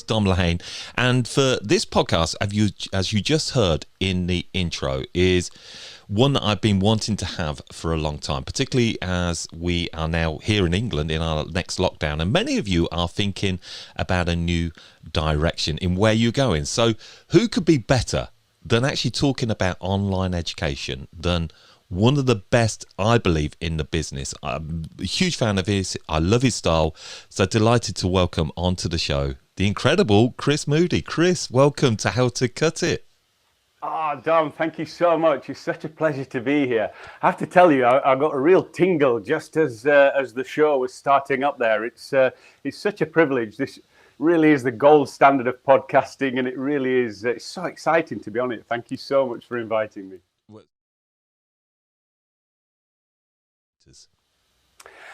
name's Dom Lane, and for this podcast, as you just heard in the intro, is one that I've been wanting to have for a long time, particularly as we are now here in England in our next lockdown, and many of you are thinking about a new direction in where you're going. So who could be better than actually talking about online education than one of the best, I believe, in the business? I'm a huge fan of his. I love his style. So delighted to welcome onto the show the incredible Chris Moody. Chris, welcome to How to Cut It. Dom, thank you so much. It's such a pleasure to be here. I have to tell you, I got a real tingle just as the show was starting up there. It's such a privilege. This really is the gold standard of podcasting, and it really is. It's so exciting to be on it. Thank you so much for inviting me.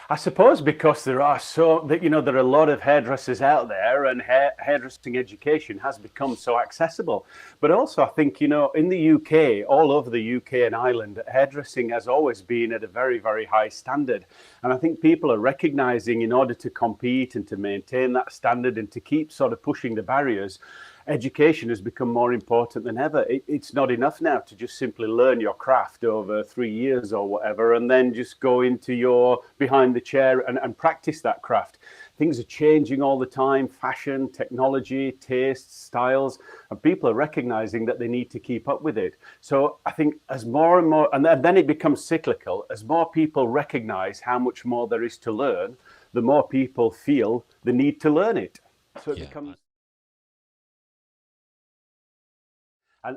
I suppose because there are there are a lot of hairdressers out there, and hairdressing education has become so accessible. But also, I think, in the UK, all over the UK and Ireland, hairdressing has always been at a very, very high standard. And I think people are recognizing, in order to compete and to maintain that standard and to keep sort of pushing the barriers, education has become more important than ever. It's not enough now to just simply learn your craft over 3 years or whatever, and then just go into your behind the chair and practice that craft. Things are changing all the time: fashion, technology, tastes, styles, and people are recognizing that they need to keep up with it. So I think as more and more, and then it becomes cyclical, as more people recognize how much more there is to learn, the more people feel the need to learn it. So it becomes...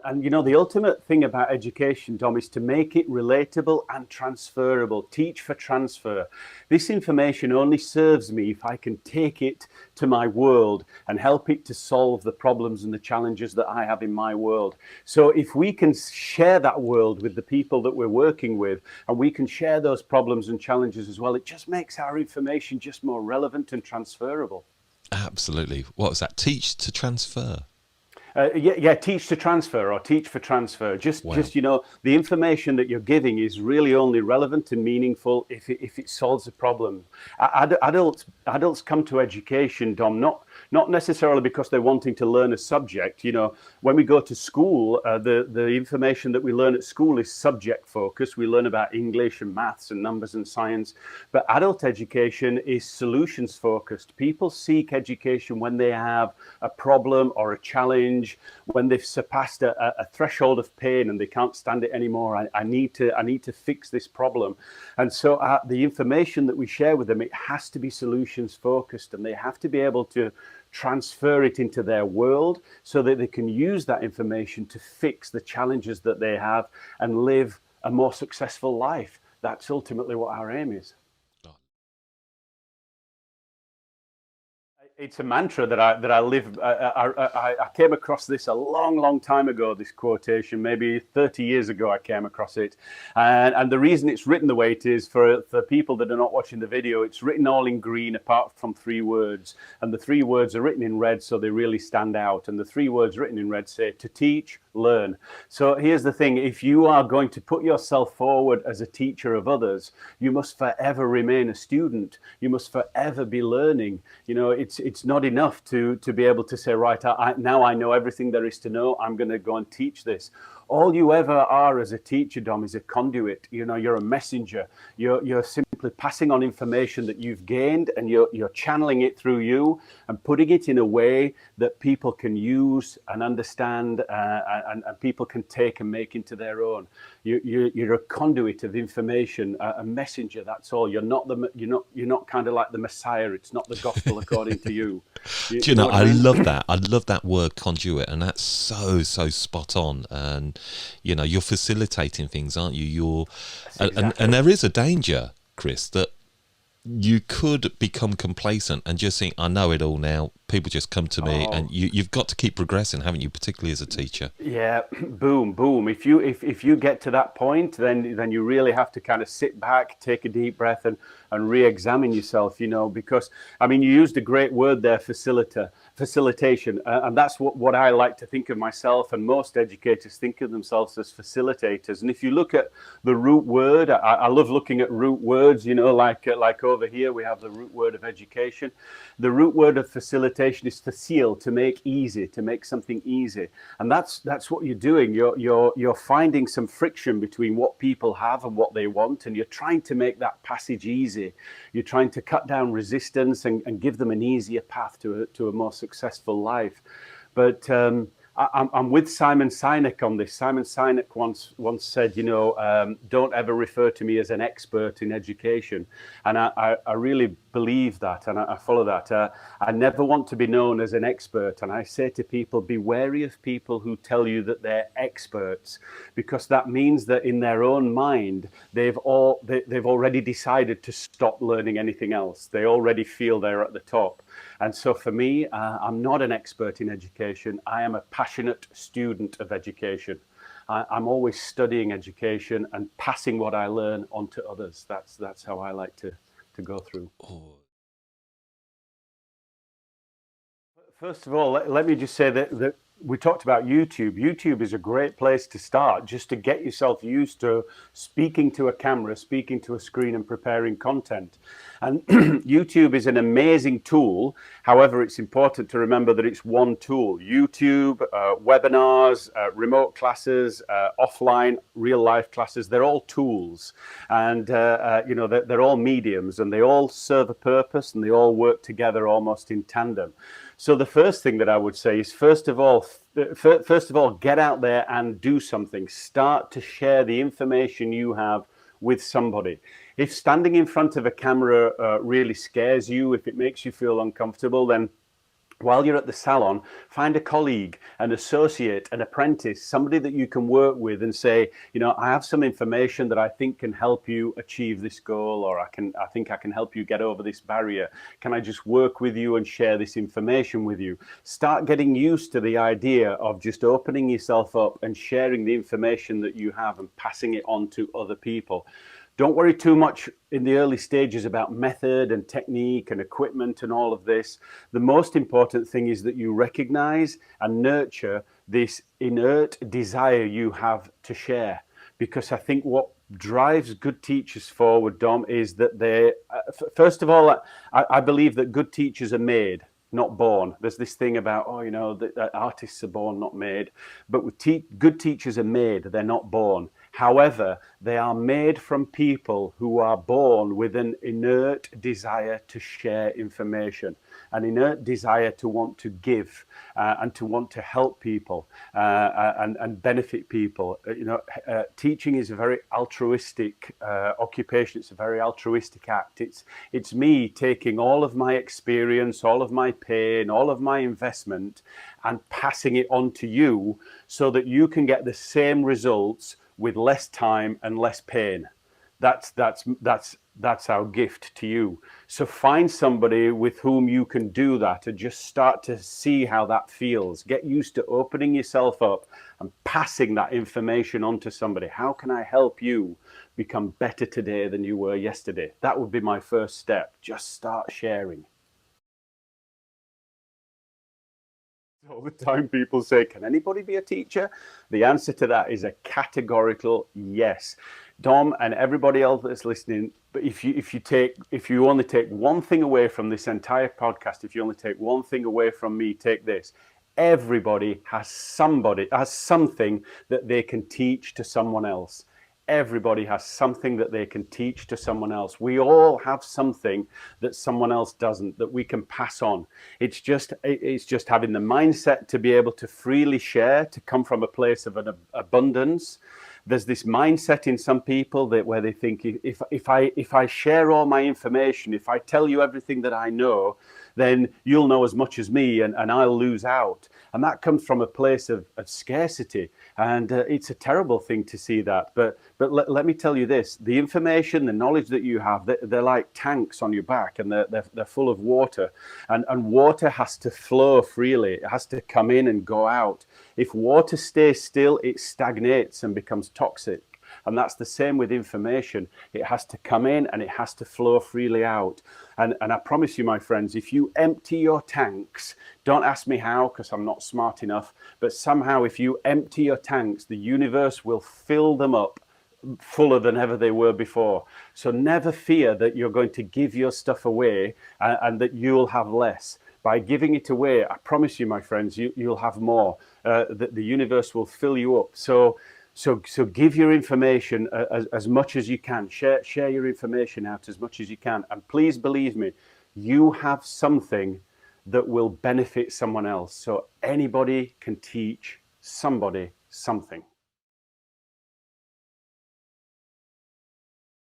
And the ultimate thing about education, Dom, is to make it relatable and transferable. Teach for transfer. This information only serves me if I can take it to my world and help it to solve the problems and the challenges that I have in my world. So if we can share that world with the people that we're working with, and we can share those problems and challenges as well, it just makes our information just more relevant and transferable. Absolutely. What was that? Teach to transfer. Teach to transfer, or teach for transfer. Just the information that you're giving is really only relevant and meaningful if it solves a problem. Adults come to education, Dom, not necessarily because they're wanting to learn a subject. When we go to school, the information that we learn at school is subject focused. We learn about English and maths and numbers and science. But adult education is solutions focused. People seek education when they have a problem or a challenge, when they've surpassed a threshold of pain and they can't stand it anymore. I need to fix this problem. And so the information that we share with them, it has to be solutions focused, and they have to be able to transfer it into their world so that they can use that information to fix the challenges that they have and live a more successful life. That's ultimately what our aim is. It's a mantra that I live. I came across this a long time ago, this quotation, maybe 30 years ago I came across it. And the reason it's written the way it is, for people that are not watching the video, it's written all in green apart from 3 words. And the 3 words are written in red, so they really stand out. And the 3 words written in red say, to teach, learn. So here's the thing: if you are going to put yourself forward as a teacher of others, you must forever remain a student. You must forever be learning. It's not enough to be able to say, right, now I know everything there is to know, I'm going to go and teach this. All you ever are as a teacher, Dom, is a conduit. You're a messenger. You're simply passing on information that you've gained, and you're channeling it through you and putting it in a way that people can use and understand, and people can take and make into their own. You're a conduit of information, a messenger. That's all. You're not kind of like the Messiah. It's not the gospel according to you. Do you know I mean? love that. I love that word, conduit, and that's so spot on. And you're facilitating things, aren't you? And there is a danger, Chris, that you could become complacent and just think, I know it all now. People just come to me, and you've got to keep progressing, haven't you? Particularly as a teacher. Yeah, boom. If you get to that point, then you really have to kind of sit back, take a deep breath, and re-examine yourself. Because you used a great word there, facilitation, and that's what I like to think of myself, and most educators think of themselves as facilitators. And if you look at the root word, I love looking at root words. Like over here we have the root word of education. The root word of facilitation interpretation is facile, to make easy, to make something easy. And that's what you're doing. You're finding some friction between what people have and what they want, and you're trying to make that passage easy. You're trying to cut down resistance and give them an easier path to a more successful life. But I'm with Simon Sinek on this. Simon Sinek once said, don't ever refer to me as an expert in education. And I really believe that, and I follow that. I never want to be known as an expert. And I say to people, be wary of people who tell you that they're experts, because that means that in their own mind, they've already decided to stop learning anything else. They already feel they're at the top. And so for me, I'm not an expert in education. I am a passionate student of education. I'm always studying education and passing what I learn on to others. That's how I like to go through. Oh. First of all, let me just say that we talked about YouTube. YouTube is a great place to start, just to get yourself used to speaking to a camera, speaking to a screen, and preparing content. And YouTube is an amazing tool. However, it's important to remember that it's one tool. YouTube, webinars, remote classes, offline, real life classes, they're all tools. And, they're all mediums, and they all serve a purpose, and they all work together almost in tandem. So the first thing that I would say is, first of all, get out there and do something. Start to share the information you have with somebody. If standing in front of a camera really scares you, if it makes you feel uncomfortable, then while you're at the salon, find a colleague, an associate, an apprentice, somebody that you can work with and say, I have some information that I think can help you achieve this goal, or I think I can help you get over this barrier. Can I just work with you and share this information with you? Start getting used to the idea of just opening yourself up and sharing the information that you have and passing it on to other people. Don't worry too much in the early stages about method and technique and equipment and all of this. The most important thing is that you recognize and nurture this inert desire you have to share. Because I think what drives good teachers forward, Dom, is that first of all, I believe that good teachers are made, not born. There's this thing about, that artists are born, not made. But good teachers are made, they're not born. However, they are made from people who are born with an inert desire to share information, an inert desire to want to give and to want to help people and benefit people. Teaching is a very altruistic occupation. It's a very altruistic act. It's me taking all of my experience, all of my pain, all of my investment, and passing it on to you so that you can get the same results with less time and less pain. That's our gift to you. So find somebody with whom you can do that and just start to see how that feels. Get used to opening yourself up and passing that information on to somebody. How can I help you become better today than you were yesterday? That would be my first step. Just start sharing. All the time people say, can anybody be a teacher? The answer to that is a categorical yes. Dom and everybody else that's listening, but if you only take one thing away from this entire podcast, if you only take one thing away from me, take this. Everybody has something that they can teach to someone else. Everybody has something that they can teach to someone else. We all have something that someone else doesn't, that we can pass on. It's just having the mindset to be able to freely share, to come from a place of an abundance. There's this mindset in some people where they think, if I share all my information, if I tell you everything that I know, then you'll know as much as me and I'll lose out. And that comes from a place of scarcity. And it's a terrible thing to see that. But let me tell you this, the information, the knowledge that you have, they're like tanks on your back, and they're full of water. And water has to flow freely. It has to come in and go out. If water stays still, it stagnates and becomes toxic. And that's the same with information. It has to come in and it has to flow freely out. And I promise you, my friends, if you empty your tanks, don't ask me how, because I'm not smart enough, but somehow if you empty your tanks, the universe will fill them up fuller than ever they were before. So never fear that you're going to give your stuff away and that you'll have less. By giving it away, I promise you, my friends, you'll have more. The universe will fill you up. So give your information as much as you can. Share your information out as much as you can. And please believe me, you have something that will benefit someone else. So anybody can teach somebody something.